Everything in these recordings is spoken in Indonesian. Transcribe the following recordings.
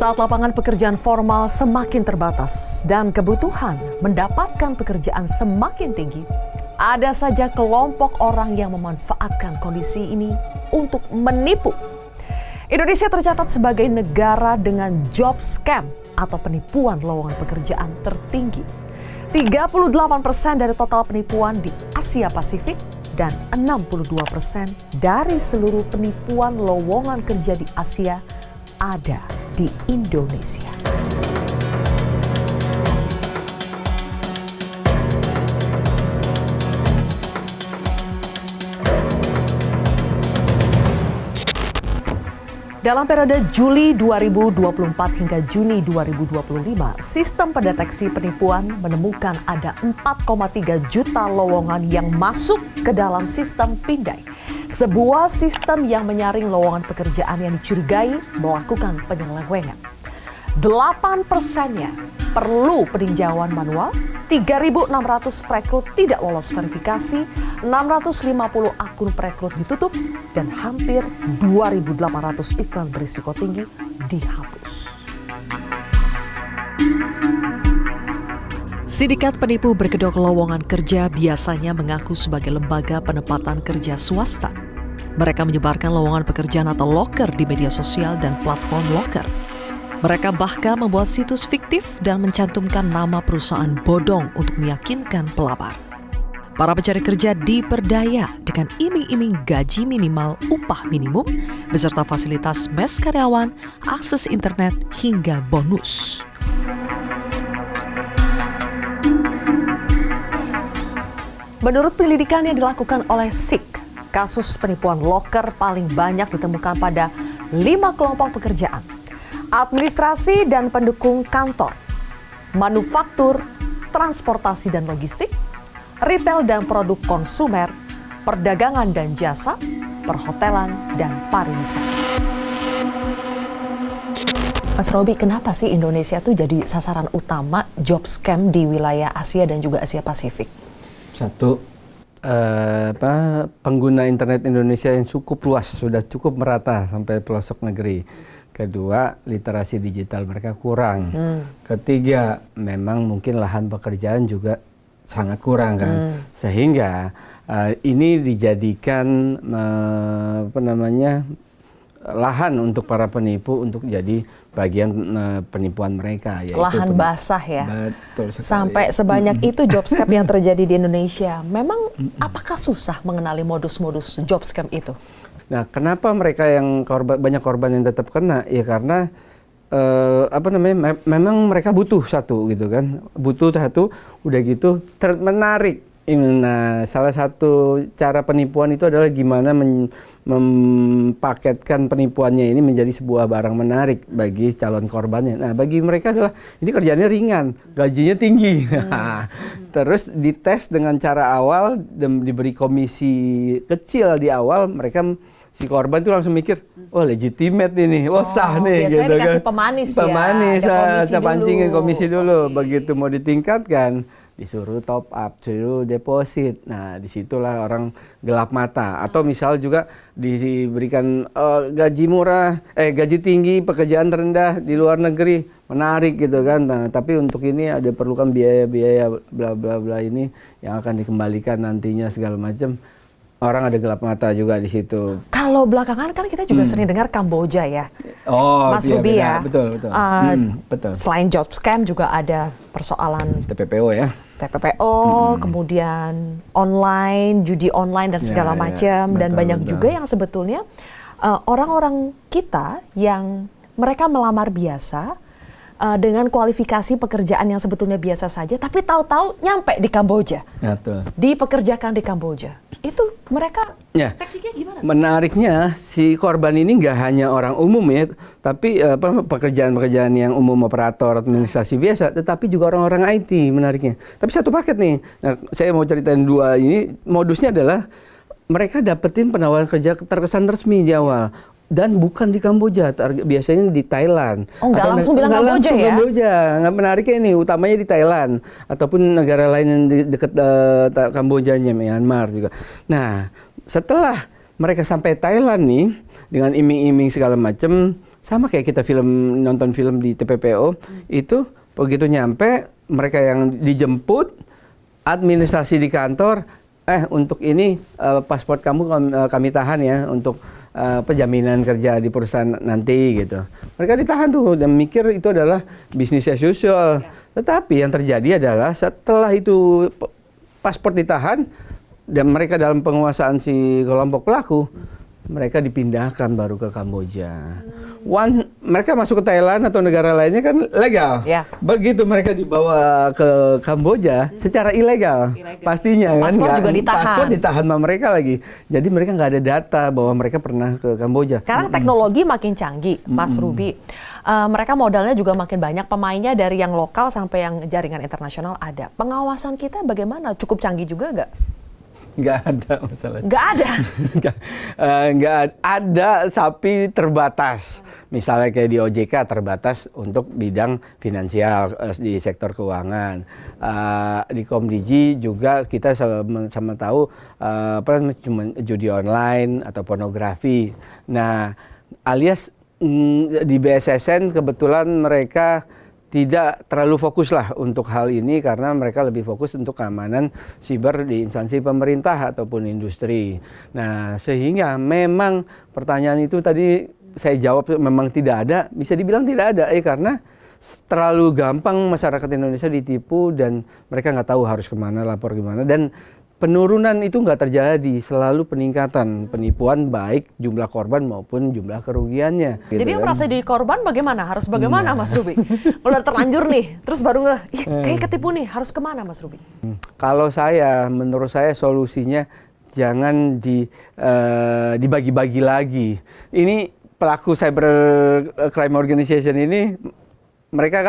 Saat lapangan pekerjaan formal semakin terbatas dan kebutuhan mendapatkan pekerjaan semakin tinggi, ada saja kelompok orang yang memanfaatkan kondisi ini untuk menipu. Indonesia tercatat sebagai negara dengan job scam atau penipuan lowongan pekerjaan tertinggi. 38% dari total penipuan di Asia Pasifik dan 62% dari seluruh penipuan lowongan kerja di Asia ada di Indonesia. Dalam periode Juli 2024 hingga Juni 2025, sistem pendeteksi penipuan menemukan ada 4,3 juta lowongan yang masuk ke dalam sistem Pindai. Sebuah sistem yang menyaring lowongan pekerjaan yang dicurigai melakukan penyelewengan. 8%-nya perlu peninjauan manual, 3.600 perekrut tidak lolos verifikasi, 650 akun perekrut ditutup, dan hampir 2.800 iklan berisiko tinggi dihapus. Sindikat penipu berkedok lowongan kerja biasanya mengaku sebagai lembaga penempatan kerja swasta. Mereka menyebarkan lowongan pekerjaan atau loker di media sosial dan platform loker. Mereka bahkan membuat situs fiktif dan mencantumkan nama perusahaan bodong untuk meyakinkan pelamar. Para pencari kerja diperdaya dengan iming-iming gaji minimal upah minimum, beserta fasilitas mes karyawan, akses internet, hingga bonus. Menurut penyelidikan yang dilakukan oleh SIK, kasus penipuan loker paling banyak ditemukan pada 5 kelompok pekerjaan. Administrasi dan pendukung kantor, manufaktur, transportasi dan logistik, retail dan produk konsumer, perdagangan dan jasa, perhotelan dan pariwisata. Mas Robi, kenapa sih Indonesia tuh jadi sasaran utama job scam di wilayah Asia dan juga Asia Pasifik? Satu, pengguna internet Indonesia yang cukup luas, sudah cukup merata sampai pelosok negeri. Kedua, literasi digital mereka kurang. Ketiga, memang mungkin lahan pekerjaan juga sangat kurang kan. Sehingga ini dijadikan lahan untuk para penipu untuk jadi bagian penipuan mereka. Yaitu lahan basah ya. Betul sekali. Sampai sebanyak itu job scam yang terjadi di Indonesia. Memang apakah susah mengenali modus-modus job scam itu? Nah, kenapa mereka yang banyak korban yang tetap kena? Ya karena memang mereka butuh satu gitu kan. Butuh satu, udah gitu menarik. Nah, salah satu cara penipuan itu adalah gimana mempaketkan penipuannya ini menjadi sebuah barang menarik bagi calon korbannya. Nah, bagi mereka adalah ini kerjaannya ringan, gajinya tinggi. Terus dites dengan cara awal dan diberi komisi kecil di awal, si korban tuh langsung mikir, oh legitimate ini, sah nih gitu kan. Biasanya dikasih pemanis ya. Pemanis, pancingin komisi dulu. Begitu mau ditingkatkan, disuruh top up, disuruh deposit. Nah, disitulah orang gelap mata. Atau misal juga diberikan gaji murah, gaji tinggi, pekerjaan rendah di luar negeri, menarik gitu kan. Nah, tapi untuk ini ada perlukan biaya-biaya bla bla bla ini yang akan dikembalikan nantinya segala macam. Orang ada gelap mata juga di situ. Kalau belakangan kan kita juga sering dengar Kamboja ya, Mas iya, Ruby ya. Betul. Betul. Selain job scam juga ada persoalan TPPO ya. TPPO, kemudian online, judi online dan segala macam, dan banyak juga yang sebetulnya orang-orang kita yang mereka melamar biasa dengan kualifikasi pekerjaan yang sebetulnya biasa saja, tapi tahu-tahu nyampe di Kamboja, dipekerjakan di Kamboja. Itu mereka tekniknya gimana? Menariknya si korban ini nggak hanya orang umum ya, tapi pekerjaan-pekerjaan yang umum, operator, administrasi biasa, tetapi juga orang-orang IT menariknya. Tapi satu paket nih. Nah, saya mau ceritain dua ini. Modusnya adalah mereka dapetin penawaran kerja terkesan resmi di awal. Dan bukan di Kamboja, biasanya di Thailand. Oh, nggak langsung bilang Kamboja ya? Kamboja. Nggak menariknya ini, utamanya di Thailand. Ataupun negara lain yang dekat Kambojanya, Myanmar juga. Nah, setelah mereka sampai Thailand nih, dengan iming-iming segala macam, sama kayak kita nonton film di TPPO, itu begitu nyampe mereka yang dijemput, administrasi di kantor, untuk ini paspor kamu kami tahan ya untuk jaminan kerja di perusahaan nanti gitu. Mereka ditahan tuh dan mikir itu adalah bisnis as usual. Tetapi yang terjadi adalah setelah itu paspor ditahan dan mereka dalam penguasaan si kelompok pelaku, mereka dipindahkan baru ke Kamboja. Mereka masuk ke Thailand atau negara lainnya kan legal. Ya. Begitu mereka dibawa ke Kamboja secara ilegal. Pastinya kan. Paspor juga ditahan. Paspor ditahan sama mereka lagi. Jadi mereka nggak ada data bahwa mereka pernah ke Kamboja. Sekarang teknologi makin canggih, Mas Ruby. Mereka modalnya juga makin banyak, pemainnya dari yang lokal sampai yang jaringan internasional ada. Pengawasan kita bagaimana? Cukup canggih juga nggak? Nggak ada masalah. Nggak ada? Nggak ada, tapi terbatas. Misalnya kayak di OJK terbatas untuk bidang finansial di sektor keuangan. Di Komdigi juga kita sama tahu cuma judi online atau pornografi. Nah, alias di BSSN kebetulan mereka tidak terlalu fokus lah untuk hal ini karena mereka lebih fokus untuk keamanan siber di instansi pemerintah ataupun industri. Nah, sehingga memang pertanyaan itu tadi saya jawab memang tidak ada, bisa dibilang tidak ada karena terlalu gampang masyarakat Indonesia ditipu dan mereka nggak tahu harus kemana, lapor gimana, dan penurunan itu nggak terjadi, selalu peningkatan penipuan baik jumlah korban maupun jumlah kerugiannya. Jadi yang merasa jadi korban bagaimana? Harus bagaimana Mas Ruby? Kalau udah terlanjur nih, terus baru kayak ketipu nih, harus kemana Mas Ruby? Kalau menurut saya solusinya jangan dibagi-bagi lagi. Ini pelaku cyber crime organization ini mereka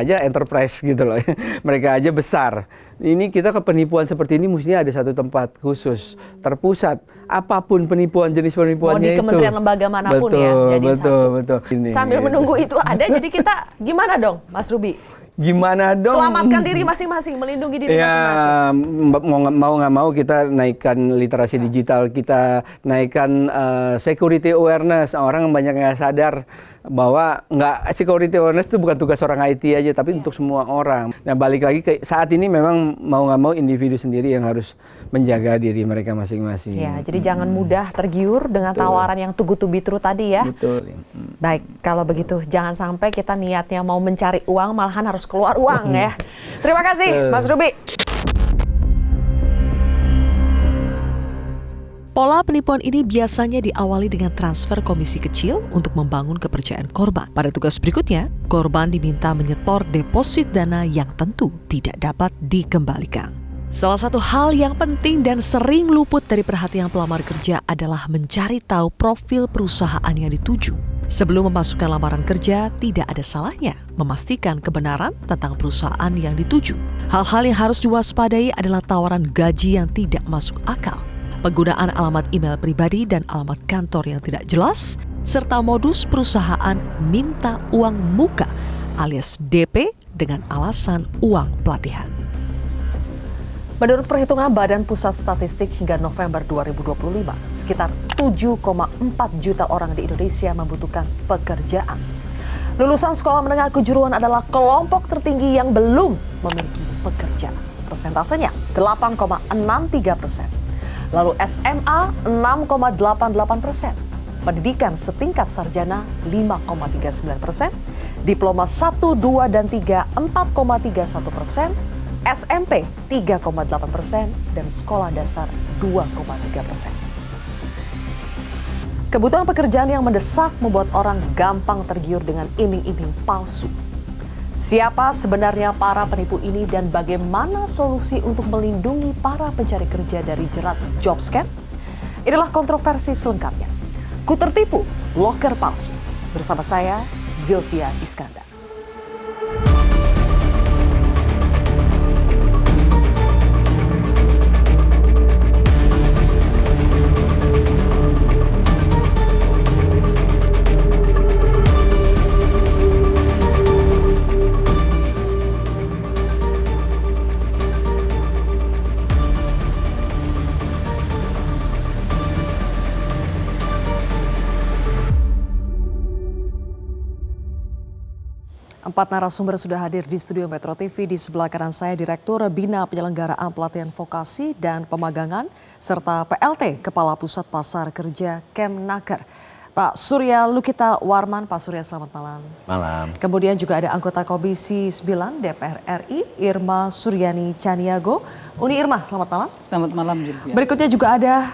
aja enterprise gitu loh, mereka aja besar. Ini kita ke penipuan seperti ini mestinya ada satu tempat khusus, terpusat. Apapun jenis penipuannya itu. Mau di kementerian lembaga manapun betul. Sambil menunggu itu ada, jadi kita gimana dong, Mas Ruby? Gimana dong? Selamatkan diri masing-masing, melindungi diri masing-masing. Mau nggak mau kita naikkan literasi digital, kita naikkan security awareness. Orang banyak nggak sadar bahwa security awareness itu bukan tugas orang IT aja, tapi untuk semua orang. Nah, balik lagi ke saat ini memang mau nggak mau individu sendiri yang harus menjaga diri mereka masing-masing. Ya, jadi jangan mudah tergiur dengan tawaran yang too good to be true tadi ya. Betul. Baik, kalau begitu jangan sampai kita niatnya mau mencari uang malahan harus keluar uang ya. Terima kasih Mas Ruby. Pola penipuan ini biasanya diawali dengan transfer komisi kecil untuk membangun kepercayaan korban. Pada tugas berikutnya, korban diminta menyetor deposit dana yang tentu tidak dapat dikembalikan. Salah satu hal yang penting dan sering luput dari perhatian pelamar kerja adalah mencari tahu profil perusahaan yang dituju. Sebelum memasukkan lamaran kerja, tidak ada salahnya memastikan kebenaran tentang perusahaan yang dituju. Hal-hal yang harus diwaspadai adalah tawaran gaji yang tidak masuk akal, penggunaan alamat email pribadi dan alamat kantor yang tidak jelas, serta modus perusahaan minta uang muka alias DP dengan alasan uang pelatihan. Menurut perhitungan Badan Pusat Statistik hingga November 2025, sekitar 7,4 juta orang di Indonesia membutuhkan pekerjaan. Lulusan sekolah menengah kejuruan adalah kelompok tertinggi yang belum memiliki pekerjaan. Persentasenya 8,63%. Lalu SMA 6,88%. Pendidikan setingkat sarjana 5,39%. Diploma 1, 2, dan 3 4,31%. SMP 3,8% dan sekolah dasar 2,3%. Kebutuhan pekerjaan yang mendesak membuat orang gampang tergiur dengan iming-iming palsu. Siapa sebenarnya para penipu ini dan bagaimana solusi untuk melindungi para pencari kerja dari jerat job scam? Inilah kontroversi selengkapnya. Ku tertipu, loker palsu. Bersama saya, Zilvia Iskandar. 4 narasumber sudah hadir di studio Metro TV. Di sebelah kanan saya Direktur Bina Penyelenggaraan Pelatihan Vokasi dan Pemagangan serta PLT Kepala Pusat Pasar Kerja Kemnaker, Pak Surya Lukita Warman. Pak Surya, selamat malam. Malam. Kemudian juga ada anggota Komisi 9 DPR RI Irma Suryani Caniago. Uni Irma, selamat malam. Selamat malam Julia. Berikutnya juga ada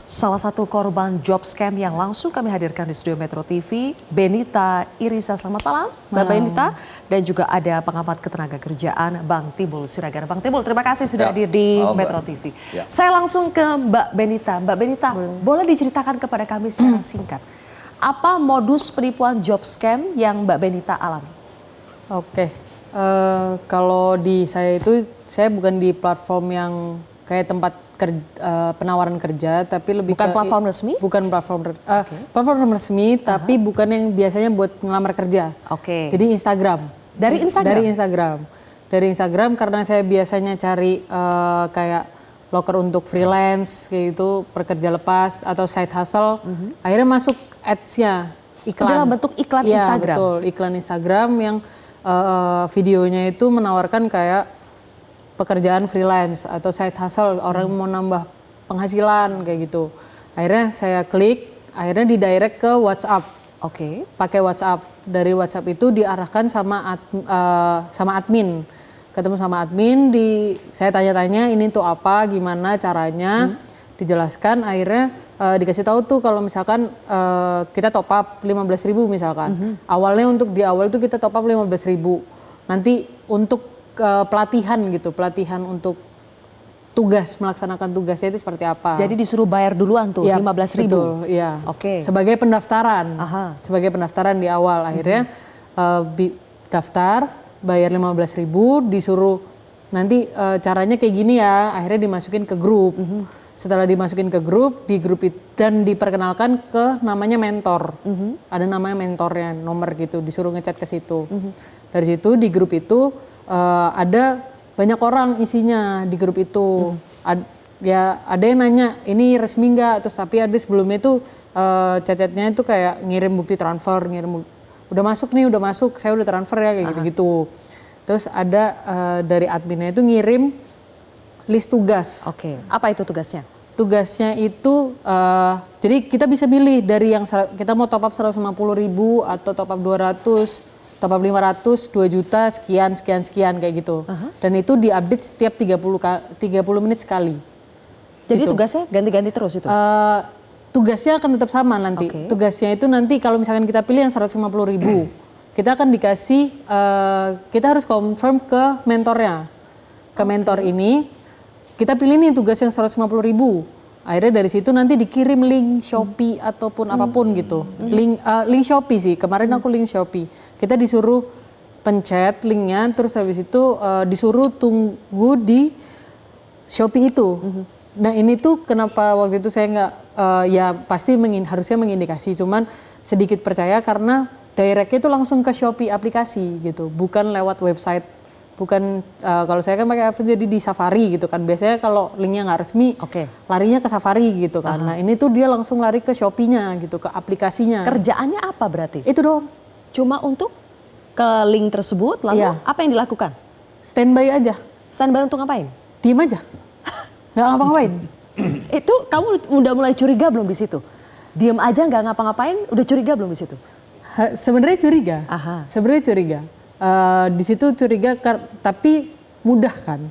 salah satu korban job scam yang langsung kami hadirkan di studio Metro TV, Benita Irisa. Selamat malam, Mbak Benita. Dan juga ada pengamat ketenagakerjaan Bang Timbul Siregar. Bang Timbul, terima kasih sudah hadir di Metro TV. Saya langsung ke Mbak Benita. Mbak Benita, boleh diceritakan kepada kami secara singkat, apa modus penipuan job scam yang Mbak Benita alami? Oke, kalau di saya itu, saya bukan di platform yang kayak tempat penawaran kerja, tapi lebih bukan platform resmi? Bukan platform resmi, tapi bukan yang biasanya buat ngelamar kerja. Oke. Jadi Instagram. Dari Instagram? Dari Instagram karena saya biasanya cari kayak loker untuk freelance, kayak gitu, pekerja lepas atau side hustle. Akhirnya masuk ads-nya, iklan. Dalam bentuk iklan ya, Instagram? Betul, iklan Instagram yang videonya itu menawarkan kayak pekerjaan freelance atau side hustle, orang mau nambah penghasilan kayak gitu. Akhirnya saya klik, akhirnya di direct ke WhatsApp. Oke. Pakai WhatsApp. Dari WhatsApp itu diarahkan sama admin. Ketemu sama admin, saya tanya-tanya ini tuh apa, gimana caranya, dijelaskan. Akhirnya dikasih tahu tuh kalau misalkan kita top up 15.000 misalkan. Awalnya di awal itu kita top up 15.000. Nanti untuk pelatihan gitu, pelatihan untuk melaksanakan tugasnya itu seperti apa. Jadi disuruh bayar duluan tuh, ya, 15.000. Betul, iya. Oke. Sebagai pendaftaran. Aha. Sebagai pendaftaran di awal. Akhirnya daftar, bayar 15.000, disuruh nanti caranya kayak gini ya. Akhirnya dimasukin ke grup. Setelah dimasukin ke grup, dan diperkenalkan ke namanya mentor. Ada namanya mentornya, nomor gitu, disuruh ngechat ke situ. Dari situ di grup itu ada banyak orang isinya di grup itu. Ya ada yang nanya ini resmi nggak, terus tapi ada sebelumnya itu chatnya itu kayak ngirim bukti transfer, udah masuk, saya udah transfer ya kayak gitu-gitu. Terus ada dari adminnya itu ngirim list tugas. Oke, apa itu tugasnya? Tugasnya itu jadi kita bisa pilih dari yang kita mau top up 150.000 atau top up 200. Top up 500, 2 juta, sekian kayak gitu. Dan itu diupdate setiap 30 menit sekali. Jadi gitu. tugasnya ganti-ganti terus itu? Tugasnya akan tetap sama nanti. Okay. Tugasnya itu nanti kalau misalkan kita pilih yang 150.000, kita akan dikasih, kita harus confirm ke mentornya. Ke mentor ini, kita pilih nih tugas yang 150.000. Akhirnya dari situ nanti dikirim link Shopee ataupun apapun gitu. Link Shopee sih, kemarin aku link Shopee. Kita disuruh pencet linknya, terus habis itu disuruh tunggu di Shopee itu. Nah ini tuh kenapa waktu itu saya nggak, ya pasti harusnya mengindikasi, cuman sedikit percaya karena directnya itu langsung ke Shopee aplikasi gitu, bukan lewat website. Bukan, kalau saya kan pakai aplikasi jadi di Safari gitu kan, biasanya kalau linknya nggak resmi, larinya ke Safari gitu kan. Nah ini tuh dia langsung lari ke Shopee-nya gitu, ke aplikasinya. Kerjaannya apa berarti? Itu dong. Cuma untuk ke link tersebut, lalu apa yang dilakukan? Standby aja. Standby untuk ngapain? Diem aja. Nggak ngapa-ngapain. Itu kamu udah mulai curiga belum di situ? Diem aja nggak ngapa-ngapain, udah curiga belum di situ? Sebenarnya curiga. Sebenarnya curiga. Di situ curiga, tapi mudah kan.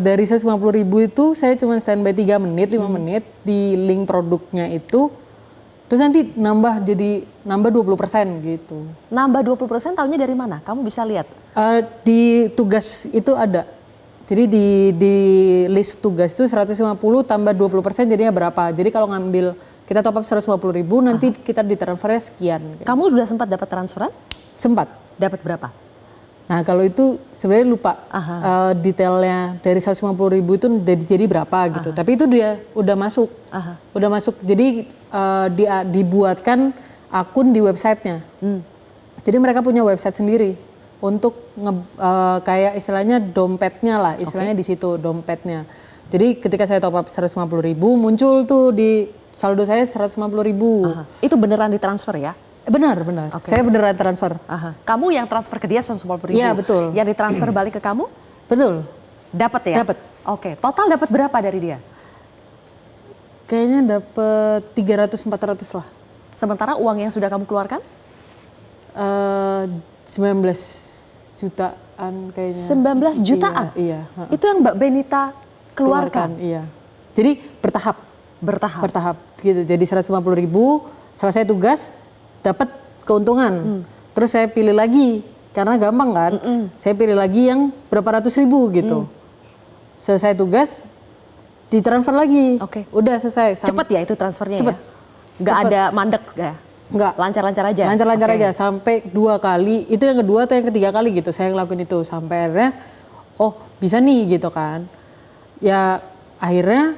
Dari 150.000 itu saya cuma standby 3 menit, 5 menit di link produknya itu. Terus nanti nambah 20% gitu. Nambah 20% tahunya dari mana? Kamu bisa lihat? Di tugas itu ada. Jadi di list tugas itu 150 tambah 20% jadinya berapa. Jadi kalau kita top up 150.000 nanti kita ditransfernya sekian. Kamu udah sempat dapat transferan? Sempat. Dapat berapa? Nah kalau itu sebenarnya lupa detailnya dari 150.000 itu jadi berapa gitu. Tapi itu dia udah masuk. Udah masuk. Jadi dibuatkan akun di websitenya. Jadi mereka punya website sendiri untuk kayak istilahnya dompetnya lah, istilahnya di situ dompetnya. Jadi ketika saya top up 150.000 muncul tuh di saldo saya 150.000. Itu beneran ditransfer ya? Benar. Oke. Saya beneran transfer. Aha. Kamu yang transfer ke dia 150.000. Iya, betul. Yang ditransfer balik ke kamu? Betul. Dapat ya? Dapat. Oke, total dapat berapa dari dia? Kayaknya dapat 300-400 lah. Sementara uang yang sudah kamu keluarkan? 19 jutaan kayaknya. 19 jutaan? Iya. Itu yang Mbak Benita keluarkan? Iya. Jadi bertahap. Bertahap? Gitu. Jadi 150.000, selesai tugas, dapat keuntungan. Terus saya pilih lagi, karena gampang kan. Saya pilih lagi yang berapa ratus ribu gitu. Selesai tugas, ditransfer lagi. Oke. Udah selesai. Cepet ya itu transfernya Cepet. ya? Nggak Cepet. ada mandek ya? Enggak. Lancar-lancar aja? Lancar-lancar Oke. aja, sampai 2 kali. Itu yang kedua atau yang ketiga kali gitu, saya ngelakuin itu. Sampai akhirnya, oh bisa nih gitu kan. Ya akhirnya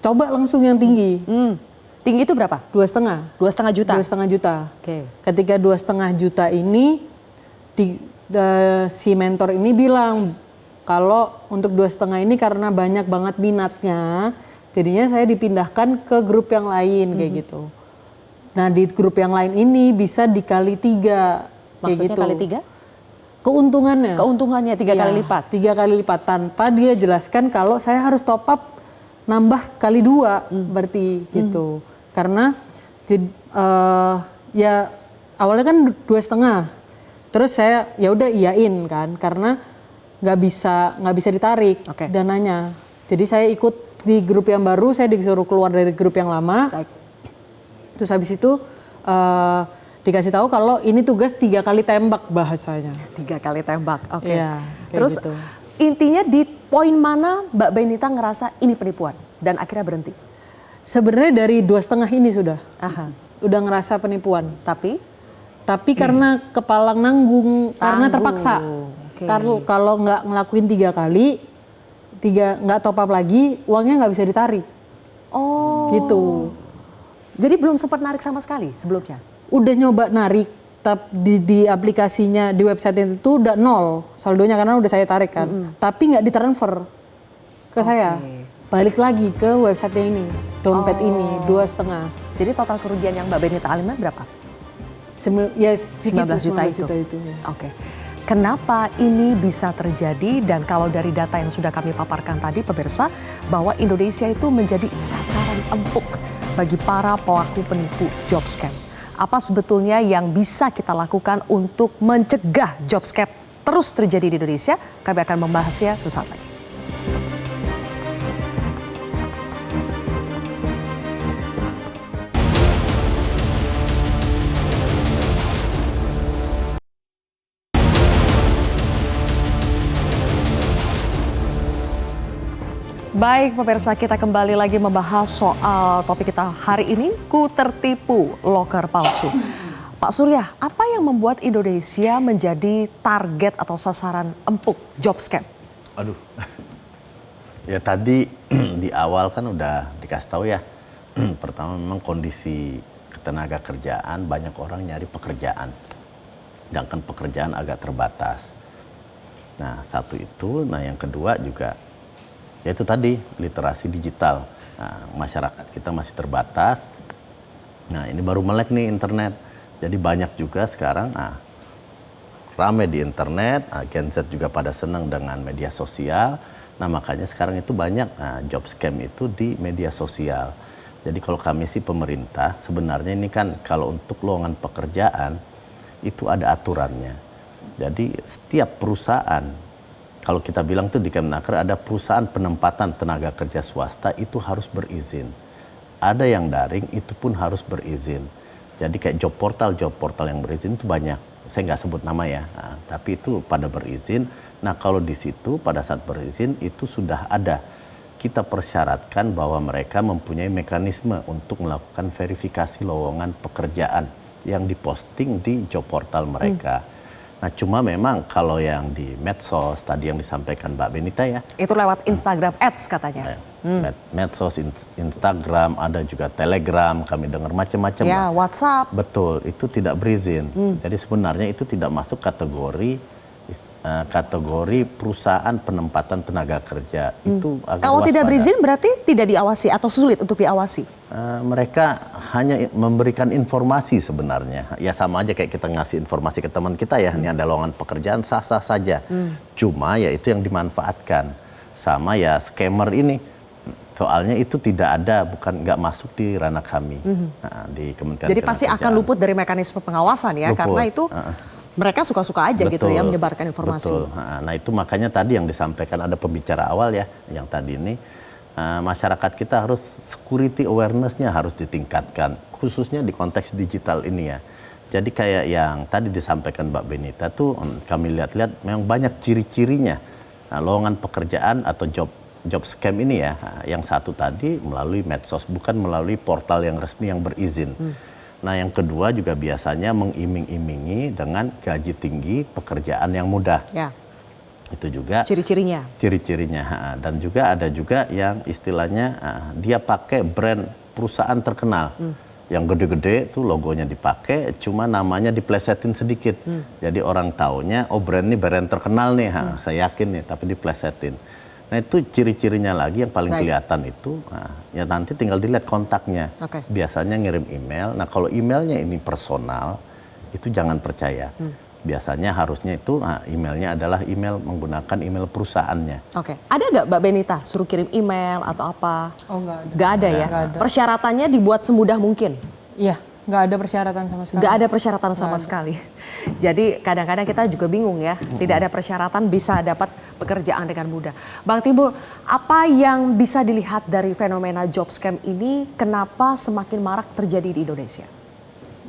coba langsung yang tinggi. Tinggi itu berapa? 2,5. 2,5 juta? 2,5 juta. Oke. Ketika 2,5 juta ini, si mentor ini bilang, kalau untuk 2,5 ini karena banyak banget minatnya, jadinya saya dipindahkan ke grup yang lain kayak gitu. Nah di grup yang lain ini bisa dikali 3. Maksudnya gitu. kali 3? Keuntungannya. Keuntungannya 3 kali lipat? 3 kali lipat, tanpa dia jelaskan kalau saya harus top up nambah kali 2 berarti gitu. Karena ya awalnya kan 2,5. Terus saya ya udah iyain kan, karena nggak bisa ditarik dananya. Jadi saya ikut di grup yang baru, saya disuruh keluar dari grup yang lama. Baik. Terus habis itu dikasih tahu kalau ini tugas 3 kali tembak bahasanya. 3 kali tembak, oke. Iya, kayak Terus gitu. intinya di poin mana Mbak Benita ngerasa ini penipuan dan akhirnya berhenti? Sebenarnya dari 2,5 ini sudah udah ngerasa penipuan. Tapi karena kepala nanggung, karena terpaksa. Oke. Kalau nggak ngelakuin 3 kali, nggak top up lagi, uangnya nggak bisa ditarik. Oh. Gitu. Jadi belum sempat narik sama sekali sebelumnya? Udah nyoba narik, tapi di aplikasinya, di website itu udah 0 saldonya karena udah saya tarik kan. Tapi nggak ditransfer ke saya. Balik lagi ke website ini, dompet ini, 2,5. Jadi total kerugian yang Mbak Benita alami berapa? Ya, 19 juta itu. Oke. Kenapa ini bisa terjadi, dan kalau dari data yang sudah kami paparkan tadi pemirsa, bahwa Indonesia itu menjadi sasaran empuk bagi para pelaku penipu job scam. Apa sebetulnya yang bisa kita lakukan untuk mencegah job scam terus terjadi di Indonesia? Kami akan membahasnya sesaat lagi. Baik pemirsa, kita kembali lagi membahas soal topik kita hari ini, ku tertipu loker palsu. Pak Surya, apa yang membuat Indonesia menjadi target atau sasaran empuk job scam? Aduh, ya tadi di awal kan udah dikasih tahu ya. Pertama memang kondisi ketenaga kerjaan, banyak orang nyari pekerjaan. Sedangkan pekerjaan agak terbatas. Nah satu itu, nah yang kedua juga yaitu tadi literasi digital. Nah, masyarakat kita masih terbatas. Nah ini baru melek nih internet. Jadi banyak juga sekarang rame di internet. Gen Z juga pada senang dengan media sosial. Nah makanya sekarang itu banyak job scam itu di media sosial. Jadi kalau kami sih pemerintah sebenarnya ini kan kalau untuk lowongan pekerjaan itu ada aturannya. Jadi setiap perusahaan, kalau kita bilang tuh di Kemenaker ada perusahaan penempatan tenaga kerja swasta itu harus berizin. Ada yang daring itu pun harus berizin. Jadi kayak job portal yang berizin itu banyak. Saya nggak sebut nama ya, tapi itu pada berizin. Nah kalau di situ pada saat berizin itu sudah ada. Kita persyaratkan bahwa mereka mempunyai mekanisme untuk melakukan verifikasi lowongan pekerjaan yang diposting di job portal mereka. Nah cuma memang kalau yang di medsos tadi yang disampaikan Mbak Benita ya. Itu lewat Instagram Ads katanya. Medsos, Instagram, ada juga Telegram, kami dengar macam-macam. Ya, WhatsApp. Betul, itu tidak berizin. Jadi sebenarnya itu tidak masuk kategori perusahaan penempatan tenaga kerja. Itu agak Kalau tidak waspada. berizin berarti tidak diawasi atau sulit untuk diawasi? Mereka hanya memberikan informasi sebenarnya. Ya sama aja kayak kita ngasih informasi ke teman kita ya, ini ada lowongan pekerjaan, sah-sah saja. Cuma ya itu yang dimanfaatkan sama ya scammer ini. Soalnya itu tidak ada, nggak masuk di ranah kami di Kementerian Jadi pasti akan luput dari mekanisme pengawasan ya, Luput. karena itu mereka suka-suka aja gitu ya menyebarkan informasi. Betul. Nah itu makanya tadi yang disampaikan ada pembicara awal ya, yang tadi ini masyarakat kita harus security awareness-nya harus ditingkatkan, khususnya di konteks digital ini ya. Jadi kayak yang tadi disampaikan Mbak Benita tuh kami lihat-lihat memang banyak ciri-cirinya. Nah, lowongan pekerjaan atau job scam ini ya, yang satu tadi melalui medsos, bukan melalui portal yang resmi yang berizin. Nah yang kedua juga biasanya mengiming-imingi dengan gaji tinggi, pekerjaan yang mudah. Ya. Itu juga Ciri-cirinya. ciri-cirinya. Dan juga ada juga yang istilahnya dia pakai brand perusahaan terkenal. Yang gede-gede tuh logonya dipakai, cuma namanya diplesetin sedikit. Jadi orang taunya, oh brand ini brand terkenal nih, saya yakin nih, tapi diplesetin. Nah itu ciri-cirinya lagi yang paling kelihatan itu, ya nanti tinggal dilihat kontaknya. Biasanya ngirim email, nah kalau emailnya ini personal, itu jangan percaya. Biasanya harusnya itu emailnya adalah email menggunakan email perusahaannya. Oke, ada nggak Mbak Benita suruh kirim email atau apa? Oh nggak ada. Nggak ada ya? Nggak ada. Persyaratannya dibuat semudah mungkin? Iya, nggak ada persyaratan sama sekali. Nggak ada persyaratan sama sekali. Jadi kadang-kadang kita juga bingung ya, tidak ada persyaratan bisa dapat pekerjaan dengan mudah. Bang Timbul, apa yang bisa dilihat dari fenomena job scam ini, kenapa semakin marak terjadi di Indonesia?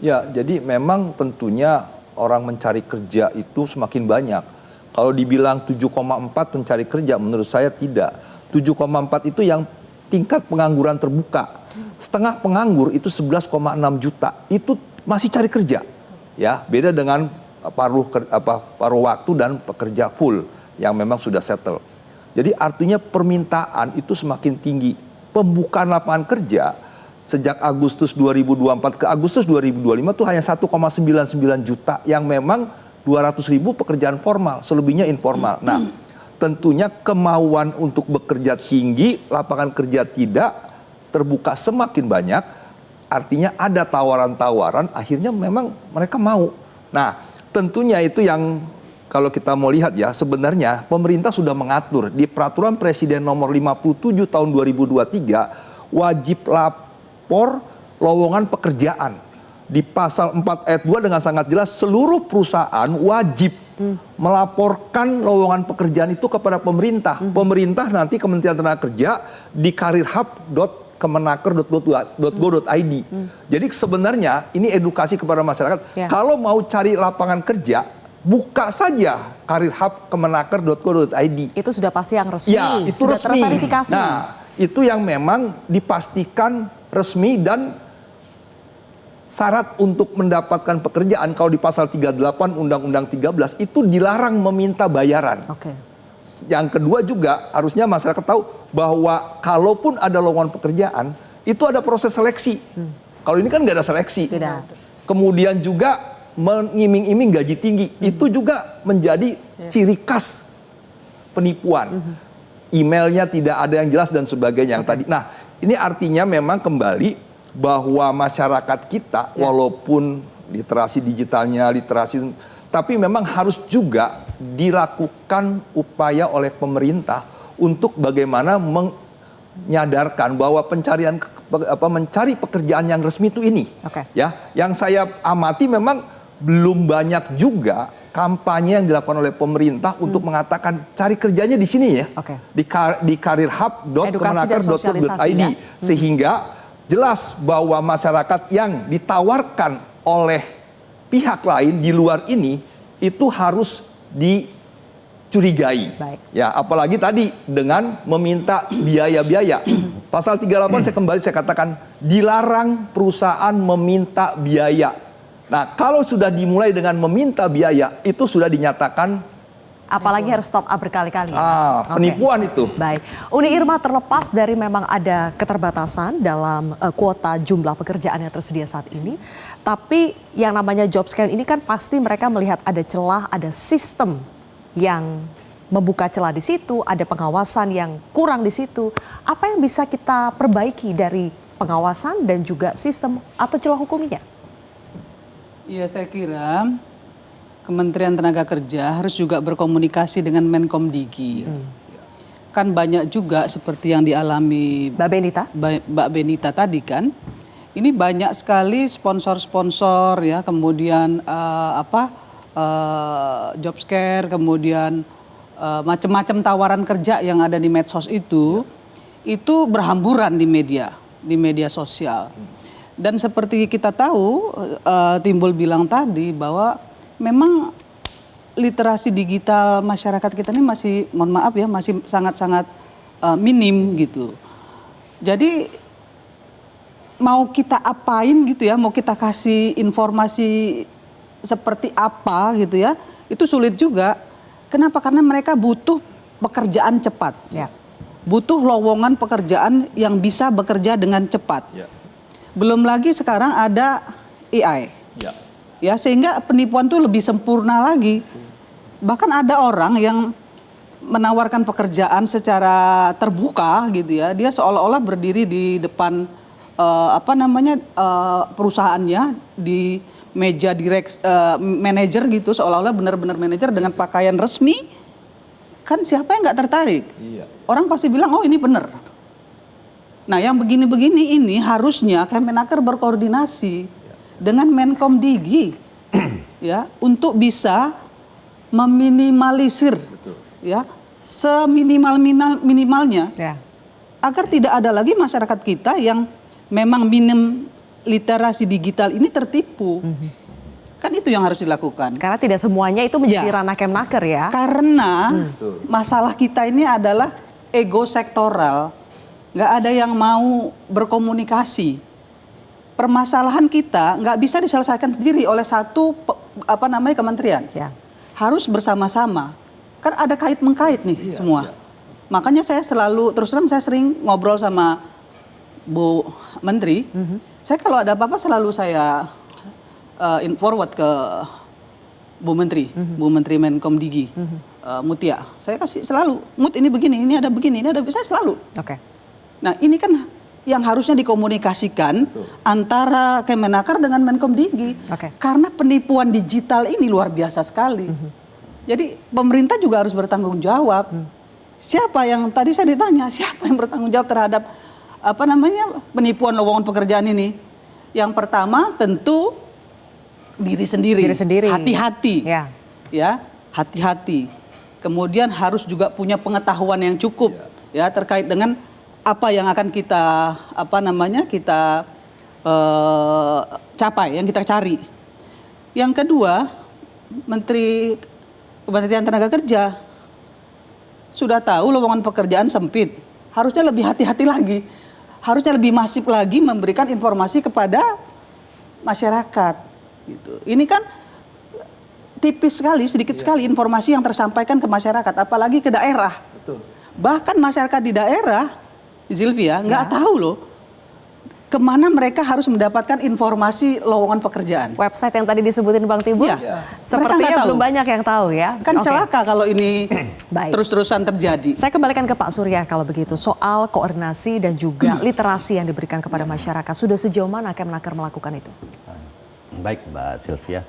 Ya, jadi memang tentunya orang mencari kerja itu semakin banyak. Kalau dibilang 7,4 pencari kerja, menurut saya tidak. 7,4 itu yang tingkat pengangguran terbuka. Setengah penganggur itu 11,6 juta. Itu masih cari kerja. Ya, beda dengan paruh waktu dan pekerja full yang memang sudah settle. Jadi artinya permintaan itu semakin tinggi. Pembukaan lapangan kerja sejak Agustus 2024 ke Agustus 2025 itu hanya 1,99 juta yang memang 200.000 pekerjaan formal, selebihnya informal. Nah, tentunya kemauan untuk bekerja tinggi, lapangan kerja tidak, terbuka semakin banyak, artinya ada tawaran-tawaran, akhirnya memang mereka mau. Nah, tentunya itu yang kalau kita mau lihat ya, sebenarnya pemerintah sudah mengatur di Peraturan Presiden Nomor 57 Tahun 2023 wajib lapor lowongan pekerjaan. Di pasal 4 ayat 2 dengan sangat jelas seluruh perusahaan wajib melaporkan lowongan pekerjaan itu kepada pemerintah. Pemerintah nanti Kementerian Tenaga Kerja di karirhub.kemenaker.go.id. Jadi sebenarnya ini edukasi kepada masyarakat. Ya. Kalau mau cari lapangan kerja, buka saja karirhub.kemenaker.go.id. Itu sudah pasti yang resmi, Ya, itu sudah resmi. terverifikasi. Nah, itu yang memang dipastikan resmi dan syarat untuk mendapatkan pekerjaan kalau di pasal 38 Undang-Undang 13 itu dilarang meminta bayaran. Oke. Yang kedua juga harusnya masyarakat tahu bahwa kalaupun ada lowongan pekerjaan itu ada proses seleksi. Kalau ini kan nggak ada seleksi. Tidak. Kemudian juga mengiming-iming gaji tinggi itu juga menjadi ciri khas penipuan. Emailnya tidak ada yang jelas dan sebagainya yang tadi. Nah, ini artinya memang kembali bahwa masyarakat kita walaupun literasi digitalnya, tapi memang harus juga dilakukan upaya oleh pemerintah untuk bagaimana menyadarkan bahwa mencari pekerjaan yang resmi itu ini. Ya, yang saya amati memang belum banyak juga kampanye yang dilakukan oleh pemerintah untuk mengatakan cari kerjanya di sini ya. Di karirhub.kemenaker.go.id sehingga jelas bahwa masyarakat yang ditawarkan oleh pihak lain di luar ini itu harus dicurigai. Ya, apalagi tadi dengan meminta biaya-biaya. Pasal 38 saya katakan dilarang perusahaan meminta biaya. Nah, kalau sudah dimulai dengan meminta biaya itu sudah dinyatakan apalagi harus top up berkali-kali. Penipuan itu. Baik, Uni Irma, terlepas dari memang ada keterbatasan dalam kuota jumlah pekerjaan yang tersedia saat ini, tapi yang namanya job scam ini kan pasti mereka melihat ada celah, ada sistem yang membuka celah di situ, ada pengawasan yang kurang di situ. Apa yang bisa kita perbaiki dari pengawasan dan juga sistem atau celah hukumnya? Ya, saya kira Kementerian Tenaga Kerja harus juga berkomunikasi dengan Menkomdigi. Kan banyak juga seperti yang dialami Mbak Benita tadi kan. Ini banyak sekali sponsor-sponsor ya, kemudian job scare, kemudian macam-macam tawaran kerja yang ada di medsos itu berhamburan di media sosial. Dan seperti kita tahu, Timbul bilang tadi bahwa memang literasi digital masyarakat kita ini masih, mohon maaf ya, masih sangat-sangat minim gitu. Jadi mau kita apain gitu ya, mau kita kasih informasi seperti apa gitu ya, itu sulit juga. Kenapa? Karena mereka butuh pekerjaan cepat. Ya. Butuh lowongan pekerjaan yang bisa bekerja dengan cepat. Ya. Belum lagi sekarang ada AI. Ya. Ya, sehingga penipuan tuh lebih sempurna lagi. Bahkan ada orang yang menawarkan pekerjaan secara terbuka gitu ya. Dia seolah-olah berdiri di depan perusahaannya di meja manajer gitu, seolah-olah benar-benar manajer dengan pakaian resmi. Kan siapa yang nggak tertarik? Iya. Orang pasti bilang, oh ini benar. Nah, yang begini-begini ini harusnya Kemenaker berkoordinasi dengan Menkomdigi ya, untuk bisa meminimalisir ya seminimal-minimalnya agar tidak ada lagi masyarakat kita yang memang minim literasi digital ini tertipu. Kan itu yang harus dilakukan. Karena tidak semuanya itu menjadi ranah Kemenaker ya. Karena masalah kita ini adalah ego sektoral. Nggak ada yang mau berkomunikasi. Permasalahan kita nggak bisa diselesaikan sendiri oleh satu kementerian. Ya. Harus bersama-sama. Kan ada kait-mengkait nih semua. Makanya saya terus terang saya sering ngobrol sama Bu Menteri. Saya kalau ada apa-apa selalu saya forward ke Bu Menteri, Bu Menteri Menkomdigi, Mutia. Saya kasih selalu, Mut ini begini, ini ada begini, ini ada, saya selalu. Oke. Nah ini kan yang harusnya dikomunikasikan antara Kemenaker dengan Menkomdigi. Karena penipuan digital ini luar biasa sekali. Jadi pemerintah juga harus bertanggung jawab. Siapa yang tadi saya ditanya, siapa yang bertanggung jawab terhadap penipuan lowongan pekerjaan ini? Yang pertama tentu diri sendiri. Hati-hati. Ya, hati-hati. Kemudian harus juga punya pengetahuan yang cukup ya terkait dengan apa yang akan kita capai, yang kita cari. Yang kedua, Kementerian Tenaga Kerja sudah tahu lowongan pekerjaan sempit, harusnya lebih hati-hati lagi, harusnya lebih masif lagi memberikan informasi kepada masyarakat. Gitu. Ini kan tipis sekali, sedikit sekali informasi yang tersampaikan ke masyarakat, apalagi ke daerah. Betul. Bahkan masyarakat di daerah, Zilvia, nggak tahu loh kemana mereka harus mendapatkan informasi lowongan pekerjaan. Website yang tadi disebutin Bang Timbul, sepertinya belum banyak yang tahu ya. Kan celaka kalau ini terus-terusan terjadi. Saya kembalikan ke Pak Surya kalau begitu, soal koordinasi dan juga literasi yang diberikan kepada masyarakat. Sudah sejauh mana Kemenaker melakukan itu? Baik Mbak Sylvia,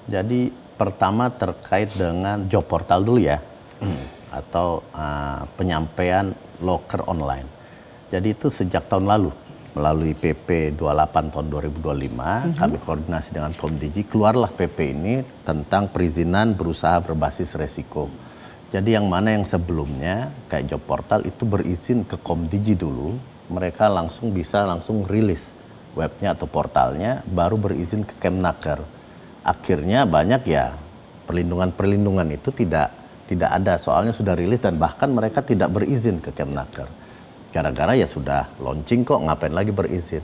jadi pertama terkait dengan job portal dulu ya, atau penyampaian loker online. Jadi itu sejak tahun lalu, melalui PP 28 tahun 2025, kami koordinasi dengan Komdigi, keluarlah PP ini tentang perizinan berusaha berbasis resiko. Jadi yang mana yang sebelumnya, kayak job portal itu berizin ke Komdigi dulu, mereka bisa langsung rilis webnya atau portalnya, baru berizin ke Kemenaker. Akhirnya banyak ya, perlindungan itu tidak ada, soalnya sudah rilis dan bahkan mereka tidak berizin ke Kemenaker. Gara-gara ya sudah launching kok, ngapain lagi berizin.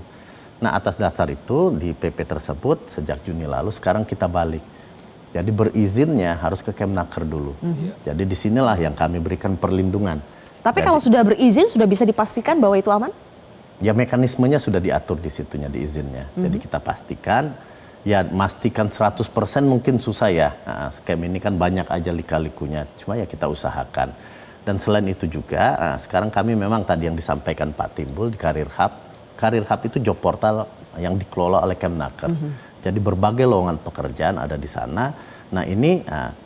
Nah atas dasar itu di PP tersebut sejak Juni lalu sekarang kita balik. Jadi berizinnya harus ke Kemenaker dulu. Jadi disinilah yang kami berikan perlindungan. Tapi kalau sudah berizin sudah bisa dipastikan bahwa itu aman? Ya mekanismenya sudah diatur di situnya, di izinnya. Jadi kita pastikan, ya pastikan 100% mungkin susah ya. Nah, scam ini kan banyak aja lika-likunya, cuma ya kita usahakan. Dan selain itu juga, sekarang kami memang tadi yang disampaikan Pak Timbul di Career Hub, Karir Hub itu job portal yang dikelola oleh Kemnaker. Jadi berbagai lowongan pekerjaan ada di sana. Nah ini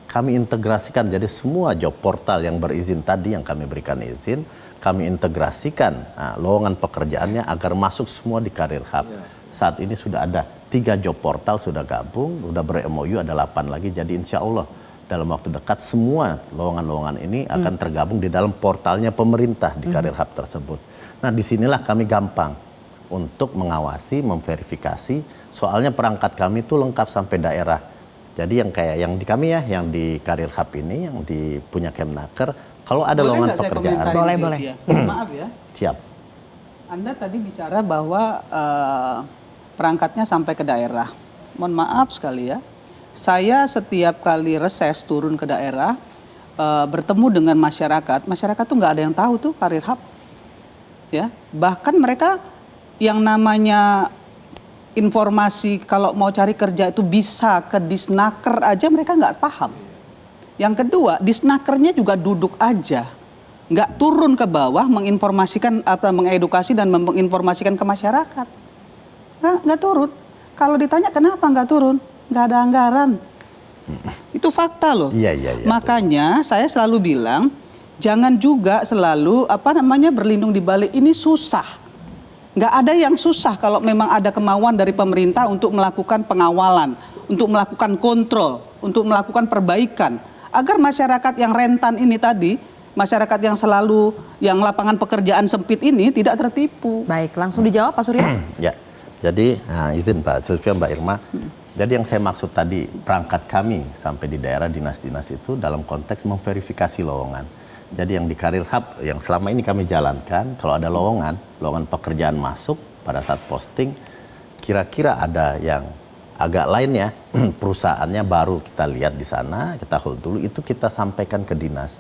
kami integrasikan, jadi semua job portal yang berizin tadi yang kami berikan izin, kami integrasikan lowongan pekerjaannya agar masuk semua di Karir Hub. Saat ini sudah ada 3 job portal sudah gabung, sudah ber-MOU ada 8 lagi, jadi insya Allah dalam waktu dekat semua lowongan-lowongan ini akan tergabung di dalam portalnya pemerintah di Karir Hub tersebut. Nah disinilah kami gampang untuk mengawasi, memverifikasi, soalnya perangkat kami itu lengkap sampai daerah. Jadi yang kayak yang di kami ya, yang di Karir Hub ini, yang di punya Kemnaker, kalau ada lowongan pekerjaan. Boleh. Maaf ya. Siap. Anda tadi bicara bahwa perangkatnya sampai ke daerah. Mohon maaf sekali ya. Saya setiap kali reses turun ke daerah, bertemu dengan masyarakat tuh nggak ada yang tahu tuh Karir Hub. Ya, bahkan mereka yang namanya informasi kalau mau cari kerja itu bisa ke Disnaker aja mereka nggak paham. Yang kedua, Disnakernya juga duduk aja, nggak turun ke bawah menginformasikan mengedukasi dan menginformasikan ke masyarakat. Nggak turun. Kalau ditanya kenapa nggak turun, nggak ada anggaran. Itu fakta loh. Iya. Makanya saya selalu bilang jangan juga selalu berlindung di balik ini susah. Nggak ada yang susah kalau memang ada kemauan dari pemerintah untuk melakukan pengawalan, untuk melakukan kontrol, untuk melakukan perbaikan. Agar masyarakat yang rentan ini tadi, masyarakat yang lapangan pekerjaan sempit ini tidak tertipu. Baik, langsung dijawab Pak Surya. Ya, jadi izin Pak Sylvia, Mbak Irma. Jadi yang saya maksud tadi, perangkat kami sampai di daerah dinas-dinas itu dalam konteks memverifikasi lowongan. Jadi yang di Karir Hub yang selama ini kami jalankan, kalau ada lowongan pekerjaan masuk pada saat posting, kira-kira ada yang agak lain ya, perusahaannya baru kita lihat di sana, kita hold dulu, itu kita sampaikan ke dinas.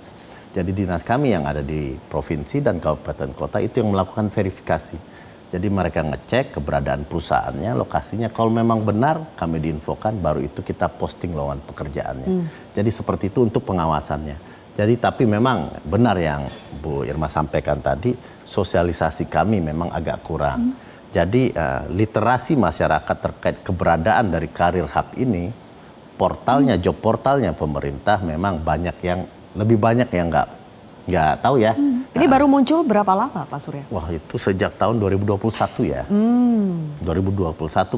Jadi dinas kami yang ada di provinsi dan kabupaten kota itu yang melakukan verifikasi. Jadi mereka ngecek keberadaan perusahaannya, lokasinya, kalau memang benar kami diinfokan, baru itu kita posting lowongan pekerjaannya. Jadi seperti itu untuk pengawasannya. Jadi tapi memang benar yang Bu Irma sampaikan tadi, sosialisasi kami memang agak kurang. Jadi literasi masyarakat terkait keberadaan dari Karir Hub ini, portalnya, job portalnya pemerintah memang lebih banyak yang nggak tahu ya. Ini baru muncul berapa lama Pak Surya? Wah itu sejak tahun 2021 ya. 2021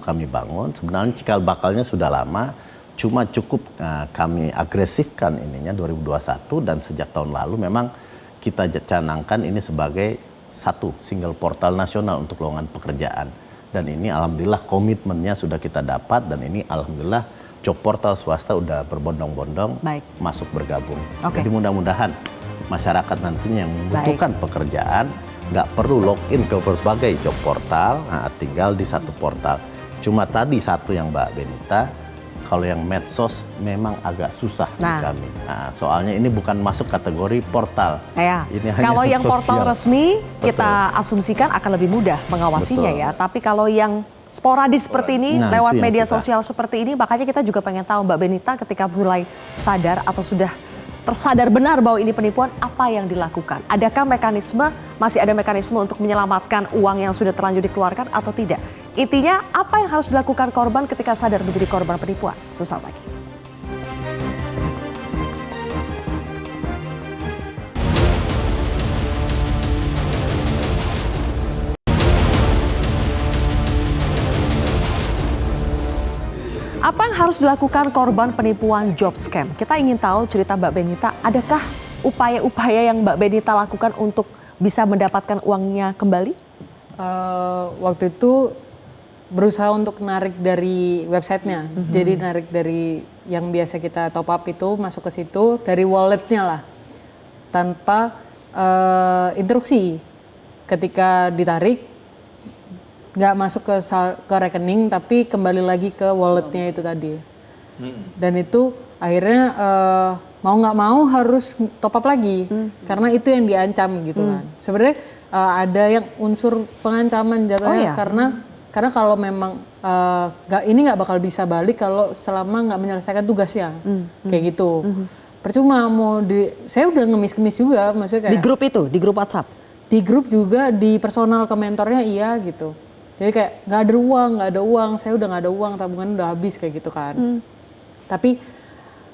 kami bangun, sebenarnya cikal bakalnya sudah lama. Cuma cukup kami agresifkan ininya 2021 dan sejak tahun lalu memang kita canangkan ini sebagai satu single portal nasional untuk lowongan pekerjaan. Dan ini alhamdulillah komitmennya sudah kita dapat dan ini alhamdulillah job portal swasta udah berbondong-bondong masuk bergabung. Jadi mudah-mudahan masyarakat nantinya yang membutuhkan pekerjaan nggak perlu login ke berbagai job portal, tinggal di satu portal. Cuma tadi satu yang Mbak Benita, kalau yang medsos memang agak susah di kami. Soalnya ini bukan masuk kategori portal. Ini kalau yang portal resmi kita asumsikan akan lebih mudah mengawasinya ya. Tapi kalau yang sporadis seperti ini lewat media sosial seperti ini, makanya kita juga pengen tahu Mbak Benita ketika mulai sadar atau sudah tersadar benar bahwa ini penipuan, apa yang dilakukan? Adakah masih ada mekanisme untuk menyelamatkan uang yang sudah terlanjur dikeluarkan atau tidak? Intinya apa yang harus dilakukan korban ketika sadar menjadi korban penipuan? Sesaat lagi. Apa yang harus dilakukan korban penipuan job scam? Kita ingin tahu cerita Mbak Benita, adakah upaya-upaya yang Mbak Benita lakukan untuk bisa mendapatkan uangnya kembali? Waktu itu berusaha untuk narik dari websitenya, jadi narik dari yang biasa kita top up itu masuk ke situ dari walletnya lah, tanpa instruksi. Ketika ditarik nggak masuk ke rekening, tapi kembali lagi ke walletnya itu tadi. Dan itu akhirnya mau nggak mau harus top up lagi, karena itu yang diancam gitu kan. Sebenarnya ada yang unsur pengancaman jatuhnya, karena kalau memang ini nggak bakal bisa balik kalau selama nggak menyelesaikan tugasnya, kayak gitu. Percuma saya udah ngemis-ngemis juga, maksudnya kayak di grup itu, di grup WhatsApp. di grup juga, di personal ke mentornya iya gitu. Jadi kayak nggak ada uang, saya udah nggak ada uang, tabungan udah habis kayak gitu kan. Tapi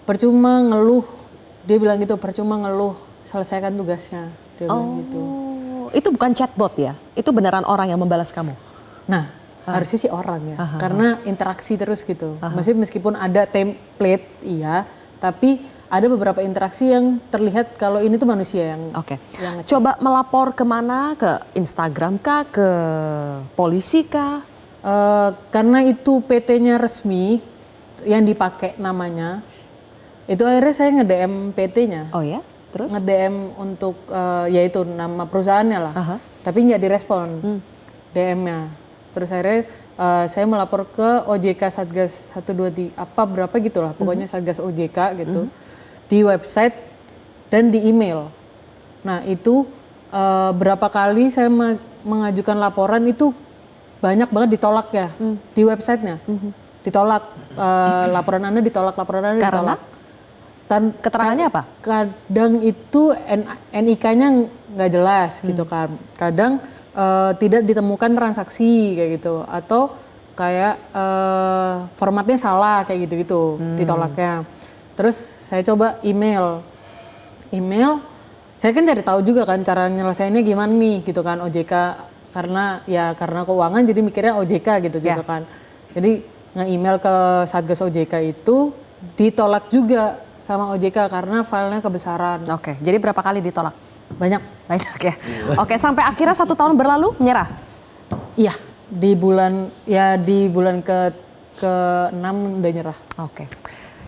percuma ngeluh, dia bilang gitu, percuma ngeluh, selesaikan tugasnya, dia bilang gitu. Itu bukan chatbot ya? Itu beneran orang yang membalas kamu? Nah, harusnya sih orang ya, karena interaksi terus gitu. Maksudnya meskipun ada template, iya, tapi ada beberapa interaksi yang terlihat kalau ini tuh manusia yang. Oke. yang Coba melapor kemana? Ke Instagram kah? Ke polisi kah? karena itu PT-nya resmi yang dipakai namanya, itu akhirnya saya nge-DM PT-nya. Oh ya? Terus? Nge-DM untuk yaitu nama perusahaannya lah. Tapi nggak direspon DM-nya. Terus akhirnya saya melapor ke OJK Satgas 123 apa berapa gitu lah, pokoknya Satgas OJK gitu. Di website dan di email. Nah itu berapa kali saya mengajukan laporan itu banyak banget ditolak ya di websitenya. Ditolak, laporan Anda ditolak, laporan Anda Karena? ditolak. Keterangannya apa? Kadang itu NIK-nya nggak jelas gitu kan. Kadang tidak ditemukan transaksi kayak gitu. Atau kayak formatnya salah kayak gitu-gitu ditolaknya. Terus saya coba email, saya kan cari tahu juga kan cara nyelesainnya gimana nih gitu kan OJK, karena keuangan jadi mikirnya OJK gitu juga kan. Jadi nge-email ke Satgas OJK itu ditolak juga sama OJK karena filenya kebesaran. Oke, jadi berapa kali ditolak? Banyak. Banyak ya. Oke, sampai akhirnya 1 tahun berlalu menyerah? Iya, di bulan ke-6 udah nyerah. Oke.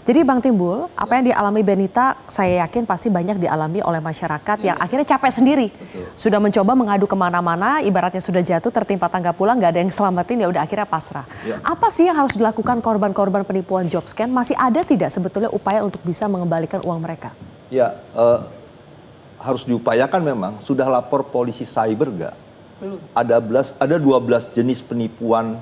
Jadi Bang Timbul, apa yang dialami Benita saya yakin pasti banyak dialami oleh masyarakat yang akhirnya capek sendiri. Sudah mencoba mengadu kemana-mana, ibaratnya sudah jatuh tertimpa tangga pulang, nggak ada yang selamatin, ya udah akhirnya pasrah. Apa sih yang harus dilakukan korban-korban penipuan job scam? Masih ada tidak sebetulnya upaya untuk bisa mengembalikan uang mereka? Ya, harus diupayakan memang. Sudah lapor polisi cyber nggak? Ada 12 jenis penipuan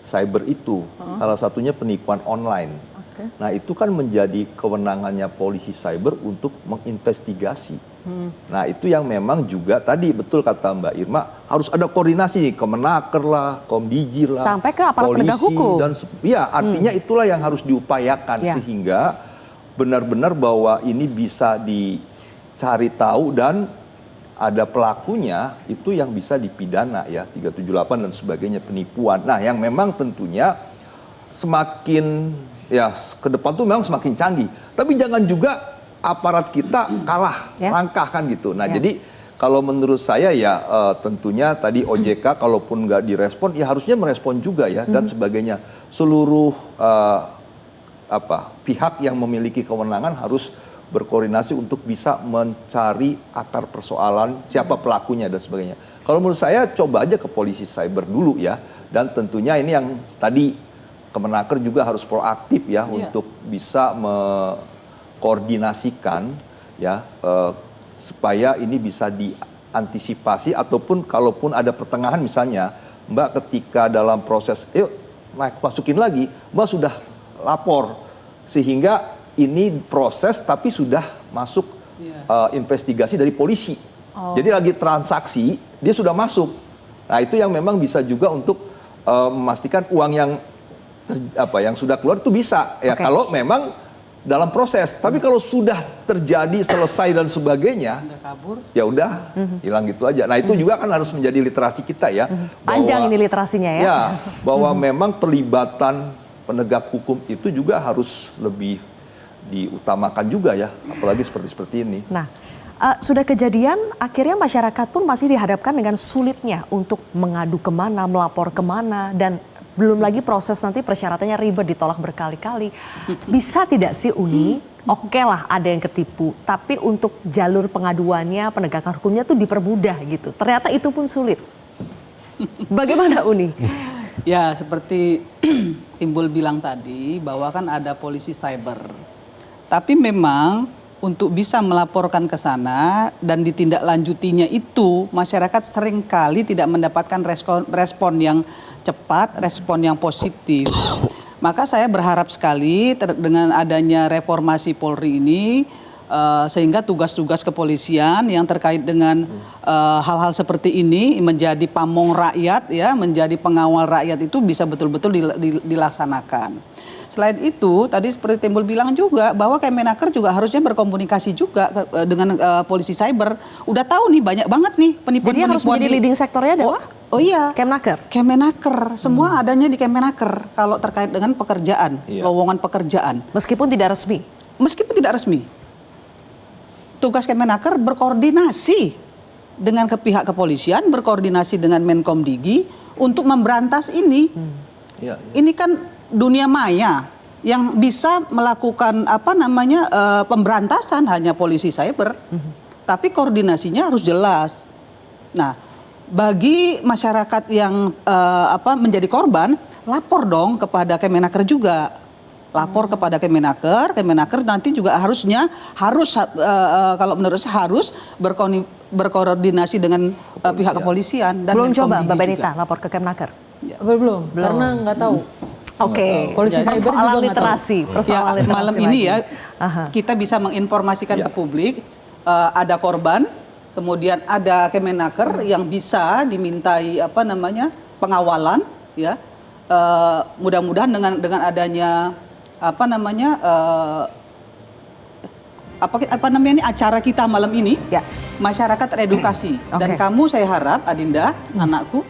cyber itu. Salah satunya penipuan online. Nah itu kan menjadi kewenangannya polisi cyber untuk menginvestigasi. Nah itu yang memang juga tadi betul kata Mbak Irma, harus ada koordinasi Kemenaker lah, Komdigi lah, sampai ke aparat penegak hukum. Dan ya artinya itulah yang harus diupayakan sehingga benar-benar bahwa ini bisa dicari tahu dan ada pelakunya itu yang bisa dipidana ya 378 dan sebagainya penipuan. Nah yang memang tentunya semakin ya ke depan tuh memang semakin canggih. Tapi jangan juga aparat kita kalah langkah kan gitu. Nah jadi kalau menurut saya ya tentunya tadi OJK kalaupun nggak direspon ya harusnya merespon juga ya dan sebagainya. Seluruh pihak yang memiliki kewenangan harus berkoordinasi untuk bisa mencari akar persoalan siapa pelakunya dan sebagainya. Kalau menurut saya coba aja ke polisi cyber dulu ya. Dan tentunya ini yang tadi Kemenaker juga harus proaktif ya untuk bisa mengkoordinasikan ya supaya ini bisa diantisipasi ataupun kalaupun ada pertengahan misalnya Mbak ketika dalam proses masukin lagi Mbak sudah lapor sehingga ini proses tapi sudah masuk investigasi dari polisi. Jadi lagi transaksi dia sudah masuk. Nah itu yang memang bisa juga untuk memastikan uang yang sudah keluar itu bisa ya kalau memang dalam proses. Tapi kalau sudah terjadi selesai dan sebagainya, ya udah hilang gitu aja. Nah itu juga kan harus menjadi literasi kita ya. Panjang ini literasinya ya. Ya bahwa memang pelibatan penegak hukum itu juga harus lebih diutamakan juga ya, apalagi seperti ini. Nah, sudah kejadian akhirnya masyarakat pun masih dihadapkan dengan sulitnya untuk mengadu kemana, melapor kemana, dan belum lagi proses nanti persyaratannya ribet, ditolak berkali-kali. Bisa tidak sih Uni, oke lah ada yang ketipu, tapi untuk jalur pengaduannya, penegakan hukumnya tuh dipermudah gitu. Ternyata itu pun sulit. Bagaimana Uni? Ya seperti Timbul bilang tadi bahwa kan ada polisi cyber. Tapi memang untuk bisa melaporkan ke sana dan ditindaklanjutinya itu masyarakat seringkali tidak mendapatkan respon yang cepat, respon yang positif. Maka saya berharap sekali dengan adanya reformasi Polri ini Sehingga tugas-tugas kepolisian yang terkait dengan hal-hal seperti ini menjadi pamong rakyat ya, menjadi pengawal rakyat itu bisa betul-betul dilaksanakan. Selain itu, tadi seperti Timbul bilang juga bahwa Kemenaker juga harusnya berkomunikasi juga dengan polisi cyber. Udah tahu nih banyak banget nih penipuan-penipuan. Jadi yang harus menjadi leading sektornya adalah Oh iya, Kemenaker. Kemenaker, semua adanya di Kemenaker kalau terkait dengan pekerjaan, lowongan pekerjaan. Meskipun tidak resmi. Meskipun tidak resmi, tugas Kemenaker berkoordinasi dengan pihak kepolisian, berkoordinasi dengan Menkomdigi untuk memberantas ini. Ini kan dunia maya yang bisa melakukan pemberantasan hanya polisi cyber, tapi koordinasinya harus jelas. Nah, bagi masyarakat yang menjadi korban, lapor dong kepada Kemenaker juga. Lapor kepada Kemenaker, Kemenaker nanti juga harus kalau menurut saya harus berkoordinasi dengan pihak kepolisian dan Belum coba Mbak Menkomdigi Benita juga. lapor ke Kemenaker? Belum, karena nggak tahu. Oke, Polisi cyber juga persoalan nggak literasi, persoalan Ya, literasi malam ini lagi. ya kita bisa menginformasikan ke publik ada korban, kemudian ada Kemenaker yang bisa dimintai pengawalan ya. Mudah-mudahan dengan adanya acara kita malam ini Ya. masyarakat teredukasi. Dan Oke. kamu saya harap Adinda anakku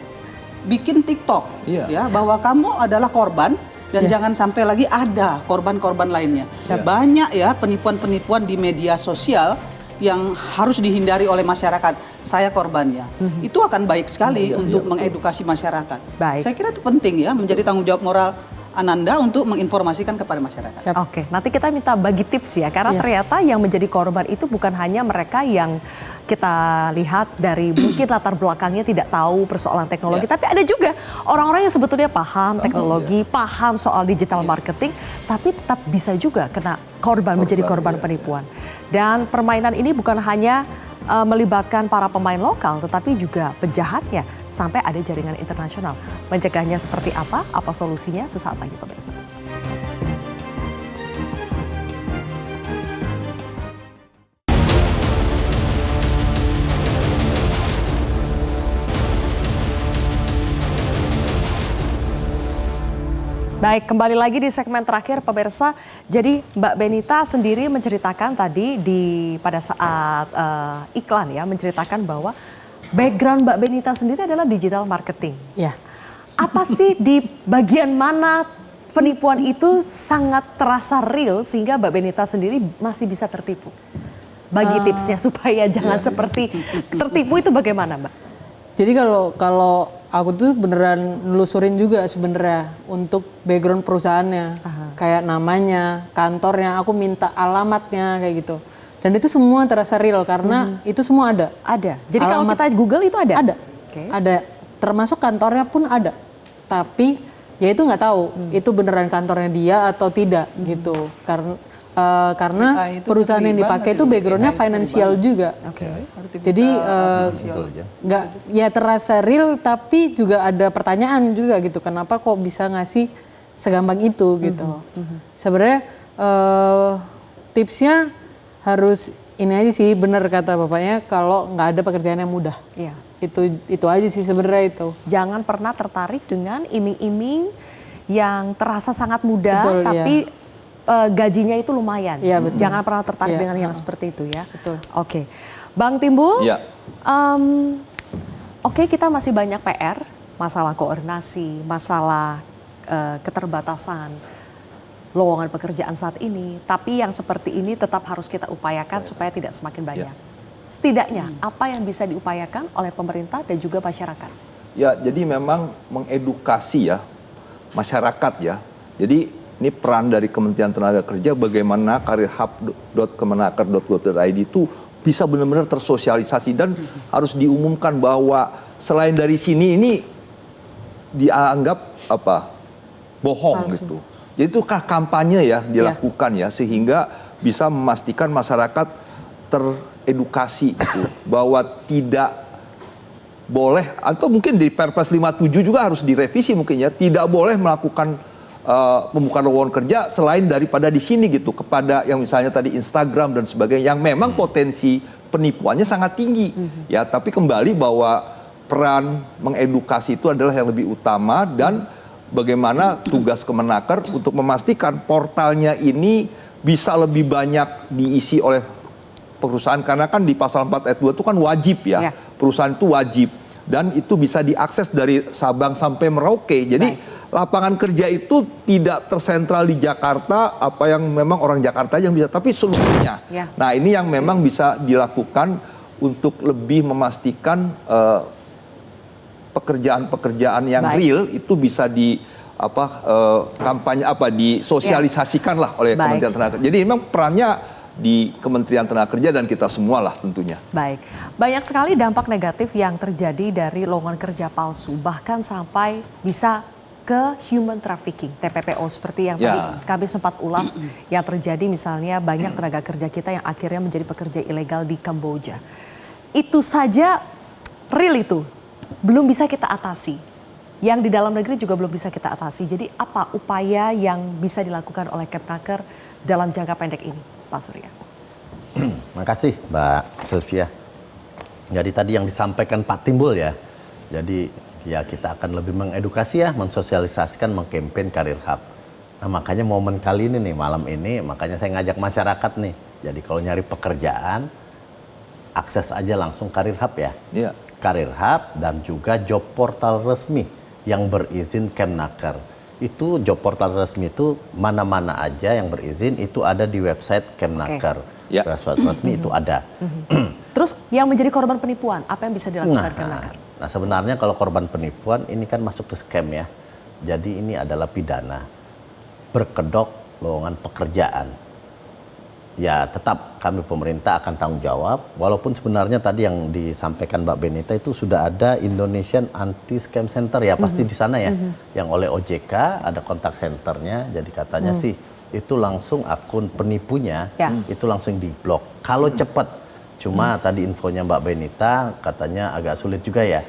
bikin TikTok ya bahwa kamu adalah korban dan jangan sampai lagi ada korban-korban lainnya. Banyak ya penipuan-penipuan di media sosial yang harus dihindari oleh masyarakat. Saya korbannya. Itu akan baik sekali untuk mengedukasi masyarakat. Baik. Saya kira itu penting ya, menjadi tanggung jawab moral Ananda untuk menginformasikan kepada masyarakat. Oke, nanti kita minta bagi tips ya, karena ternyata yang menjadi korban itu bukan hanya mereka yang kita lihat dari mungkin latar belakangnya tidak tahu persoalan teknologi, tapi ada juga orang-orang yang sebetulnya paham teknologi, paham soal digital marketing, tapi tetap bisa juga kena menjadi korban penipuan. Dan permainan ini bukan hanya melibatkan para pemain lokal, tetapi juga penjahatnya sampai ada jaringan internasional. Mencegahnya seperti apa solusinya sesaat lagi pemirsa. Baik, kembali lagi di segmen terakhir pemirsa. Jadi Mbak Benita sendiri menceritakan tadi pada saat iklan ya, menceritakan bahwa background Mbak Benita sendiri adalah digital marketing. Ya. Apa sih di bagian mana penipuan itu sangat terasa real sehingga Mbak Benita sendiri masih bisa tertipu? Bagi tipsnya supaya jangan seperti tertipu itu bagaimana Mbak? Jadi kalau aku tuh beneran nelusurin juga sebenarnya untuk background perusahaannya, kayak namanya, kantornya, aku minta alamatnya kayak gitu. Dan itu semua terasa real karena itu semua ada. Ada. Jadi kalau kita Google itu ada? Ada. Okay. Ada. Termasuk kantornya pun ada. Tapi ya itu nggak tahu itu beneran kantornya dia atau tidak gitu. Karena perusahaan yang dipakai itu backgroundnya finansial juga. Jadi nggak ya terasa real tapi juga ada pertanyaan juga gitu. Kenapa kok bisa ngasih segampang itu gitu? Sebenarnya tipsnya harus ini aja sih, benar kata bapaknya, kalau nggak ada pekerjaan yang mudah. Iya. Itu aja sih sebenarnya itu. Jangan pernah tertarik dengan iming-iming yang terasa sangat mudah, Betul, tapi gajinya itu lumayan. Iya, betul. Jangan pernah tertarik Iya. dengan yang seperti itu ya. Betul. Oke, Bang Timbul. Ya. Oke, kita masih banyak PR, masalah koordinasi, masalah keterbatasan lowongan pekerjaan saat ini. Tapi yang seperti ini tetap harus kita upayakan supaya tidak semakin banyak. Setidaknya apa yang bisa diupayakan oleh pemerintah dan juga masyarakat? Ya, jadi memang mengedukasi ya masyarakat ya. Jadi ini peran dari Kementerian Tenaga Kerja bagaimana karirhub.kemenaker.go.id itu bisa benar-benar tersosialisasi dan harus diumumkan bahwa selain dari sini ini dianggap bohong gitu. Jadi itu kampanye ya dilakukan ya sehingga bisa memastikan masyarakat teredukasi gitu, bahwa tidak boleh, atau mungkin di Perpres 57 juga harus direvisi mungkin ya, tidak boleh melakukan pembukaan lowongan kerja selain daripada di sini gitu, kepada yang misalnya tadi Instagram dan sebagainya yang memang potensi penipuannya sangat tinggi. Ya, tapi kembali bahwa peran mengedukasi itu adalah yang lebih utama, dan bagaimana tugas Kemenaker untuk memastikan portalnya ini bisa lebih banyak diisi oleh perusahaan, karena kan di pasal 4 ayat 2 itu kan wajib ya. Perusahaan itu wajib dan itu bisa diakses dari Sabang sampai Merauke. Jadi lapangan kerja itu tidak tersentral di Jakarta, apa yang memang orang Jakarta yang bisa, tapi seluruhnya. Nah, ini yang memang bisa dilakukan untuk lebih memastikan pekerjaan-pekerjaan yang real itu bisa di kampanye disosialisasikan lah oleh Kementerian Tenaga Kerja. Jadi memang perannya di Kementerian Tenaga Kerja dan kita semua lah tentunya. Baik, banyak sekali dampak negatif yang terjadi dari lowongan kerja palsu, bahkan sampai bisa ke human trafficking, TPPO, seperti yang tadi kami sempat ulas yang terjadi, misalnya banyak tenaga kerja kita yang akhirnya menjadi pekerja ilegal di Kamboja. Itu saja real itu belum bisa kita atasi. Yang di dalam negeri juga belum bisa kita atasi. Jadi apa upaya yang bisa dilakukan oleh Kemnaker dalam jangka pendek ini, Pak Surya? Makasih Mbak Sylvia. Jadi tadi yang disampaikan Pak Timbul ya. Jadi ya kita akan lebih mengedukasi ya, mensosialisasikan, mengkampen Karir Hub. Nah makanya momen kali ini nih, malam ini, makanya saya ngajak masyarakat nih. Jadi kalau nyari pekerjaan, akses aja langsung Karir Hub ya. Karir Hub dan juga job portal resmi yang berizin Kemnaker. Itu job portal resmi itu mana-mana aja yang berizin itu ada di website Kemnaker. Website resmi itu ada. Terus yang menjadi korban penipuan, apa yang bisa dilakukan Kemnaker? Nah sebenarnya kalau korban penipuan ini kan masuk ke scam ya. Jadi ini adalah pidana. Berkedok lowongan pekerjaan. Ya tetap kami pemerintah akan tanggung jawab. Walaupun sebenarnya tadi yang disampaikan Mbak Benita itu sudah ada Indonesian Anti Scam Center ya. Pasti di sana ya. Yang oleh OJK ada kontak centernya. Jadi katanya sih itu langsung akun penipunya itu langsung diblok. Kalau cepat. Cuma tadi infonya Mbak Benita katanya agak sulit juga ya.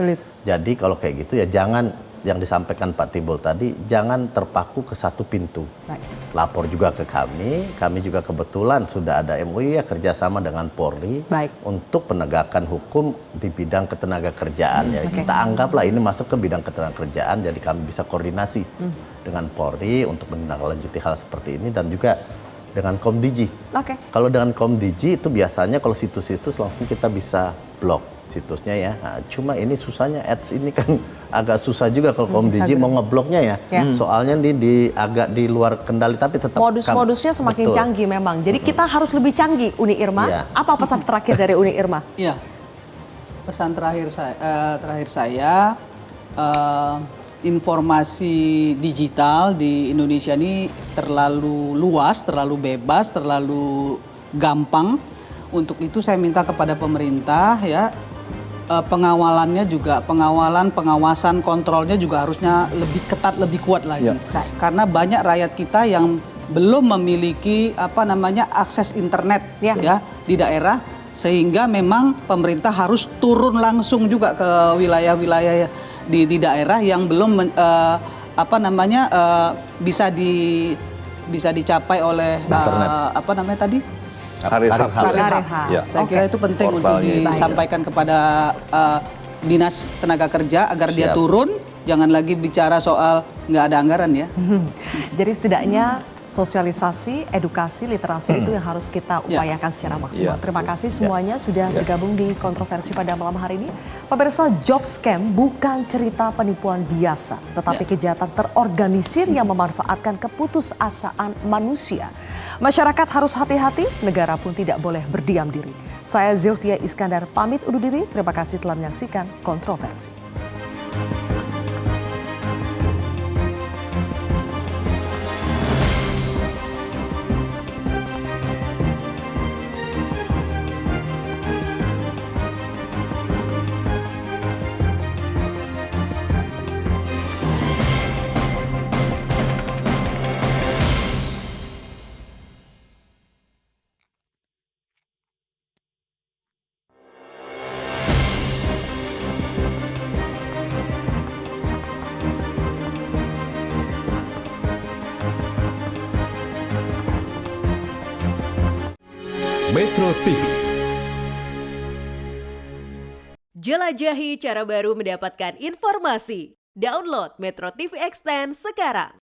Jadi kalau kayak gitu ya jangan, yang disampaikan Pak Timbul tadi, jangan terpaku ke satu pintu. Lapor juga ke kami juga kebetulan sudah ada MOU ya kerjasama dengan Polri untuk penegakan hukum di bidang ketenaga kerjaan. Ya kita anggaplah ini masuk ke bidang ketenaga kerjaan, jadi kami bisa koordinasi dengan Polri untuk menindaklanjuti hal seperti ini dan juga dengan Komdigi. Kalau dengan Komdigi itu biasanya kalau situs-situs langsung kita bisa blok situsnya ya. Nah, cuma ini susahnya ads ini kan agak susah juga kalau Komdigi mau ngebloknya ya. Soalnya di agak di luar kendali tapi tetap modus-modusnya semakin canggih memang. Jadi kita harus lebih canggih, Uni Irma. Apa pesan terakhir dari Uni Irma? Pesan terakhir saya informasi digital di Indonesia ini terlalu luas, terlalu bebas, terlalu gampang. Untuk itu saya minta kepada pemerintah ya, pengawalannya juga, pengawasan, kontrolnya juga harusnya lebih ketat, lebih kuat lagi. Karena banyak rakyat kita yang belum memiliki akses internet ya di daerah, sehingga memang pemerintah harus turun langsung juga ke wilayah-wilayah di daerah yang belum bisa dicapai oleh Karir Hub. Saya kira itu penting untuk disampaikan kepada Dinas Tenaga Kerja agar dia turun, jangan lagi bicara soal nggak ada anggaran ya. Jadi setidaknya sosialisasi, edukasi, literasi itu yang harus kita upayakan secara maksimal. Terima kasih semuanya sudah bergabung di Kontroversi pada malam hari ini. Pemirsa, job scam bukan cerita penipuan biasa, tetapi kejahatan terorganisir yang memanfaatkan keputusasaan manusia. Masyarakat harus hati-hati, negara pun tidak boleh berdiam diri. Saya Zylvia Iskandar pamit undur diri. Terima kasih telah menyaksikan Kontroversi. Metro TV. Jelajahi cara baru mendapatkan informasi. Download Metro TV Extend sekarang.